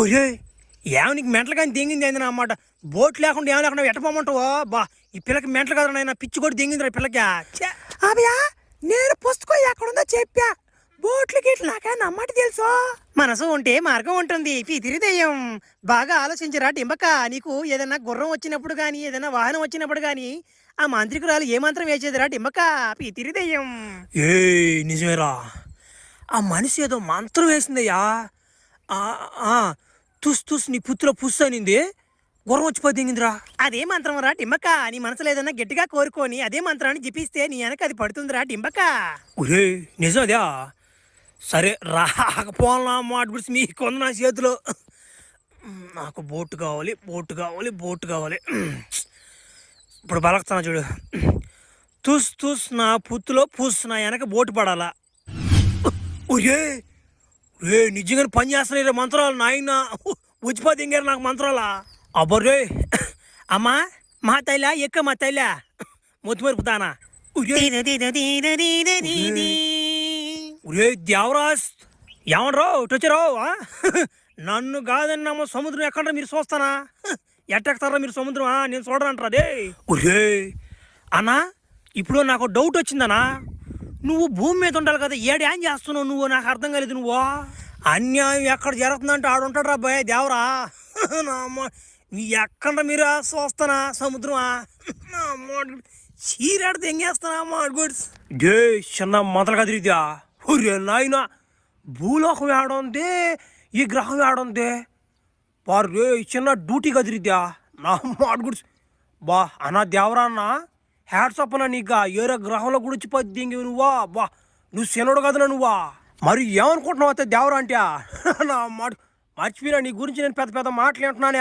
ఒరే ఏమి నీకు మెంటలు కానీ దింగింది అయింది అన్నమాట. బోట్ లేకుండా ఏమి లేకుండా ఎట్టపోమంటావో బా. ఈ పిల్లకి మెంటలు కదా నాయన, పిచ్చి కూడా దింగింది పిల్లకి. అభయా నేను పుస్తకం ఎక్కడుందో చెప్పా. బోట్లు గిట్లు నాకే నమ్మటి తెలుసు. మనసు ఉంటే మార్గం ఉంటుంది. పితిరిదయ్యం బాగా ఆలోచించరా డింబక. నీకు ఏదైనా గుర్రం వచ్చినప్పుడు కానీ ఏదైనా వాహనం వచ్చినప్పుడు కానీ ఆ మాంత్రికురాలు ఏ మంత్రం వేసేదిరా డింబక. పితిరిదయ్యం ఏ నిజమేరా. ఆ మనిషి ఏదో మంత్రం వేసిందయ్యా. తుస్ తుస్ నీ పుత్తులో పుస్ అనింది, గుర్రం వచ్చిపోయి దింగిందిరా. అదే మంత్రం రా డింబక. నీ మనసులో ఏదన్నా గట్టిగా కోరుకొని అదే మంత్రాన్ని జపిస్తే నీ వెనక అది పడుతుందిరా డింబక. ఒరే నిజం అదే. సరే రాకపోవాలన్నా మాట గురించి మీకు ఉంది నా చేతిలో. నాకు బోటు కావాలి, బోటు కావాలి, బోటు కావాలి. ఇప్పుడు బలకుతున్నా చూడు. తుస్ తుస్ నా పుత్తులో పుస్, నా వెనక బోటు పడాలా. ఒరే రే నిజంగానే పని చేస్తున్నాయి మంత్రాలు నాయన. ఉచిపోతే ఇంగారు నాకు మంత్రాలా. అబ్బర్రే అమ్మా మా తైలా ఎక్క మా తైలా మొత్తం మరుపుతానా. ఒరే దేవరాజ్ ఏమనరా వచ్చారావు. నన్ను కాదన్నామో సముద్రం ఎక్కడ మీరు చూస్తానా. ఎట్టెక్తారా మీరు సముద్రం, నేను చూడనంటారా అదే. ఒరే అన్నా ఇప్పుడు నాకు డౌట్ వచ్చిందనా. నువ్వు భూమి మీద ఉండాలి కదా, ఏం చేస్తున్నావు నువ్వు, నాకు అర్థం కాలేదు. నువ్వు అన్యాయం ఎక్కడ జరుగుతుందంటే ఆడుంటాడు రా భయ దేవరా. నీ ఎక్కడ మీరు చూస్తానా సముద్రమా. చీరాడితే ఎంగేస్తానా గుడ్స్. డే చిన్న మొదలు కదిరిద్దా. ఒరే నాయన భూలోకం ఏడుంది, ఈ గ్రహం ఏడుంది. వారు రే చిన్న డ్యూటీ కదిరిద్దా నా మాట గుడ్స్. బా అన్నా దేవరా అన్న హ్యాట్స్ అప్ అన్నా నీకు. ఏరే గ్రహంలో గుడిచి పద్దింగి నువ్వా. బా నువ్వు శనుడు కదనా నువ్వా. మరి ఏమనుకుంటున్నావు అయితే దేవరా అంటే నా మాట మర్చిపోయినా. నీ గురించి నేను పెద్ద పెద్ద మాటలు అంటున్నానే.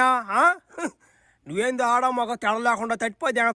నువ్వేంది ఆడా మాకు తెడ లేకుండా తట్టిపోతే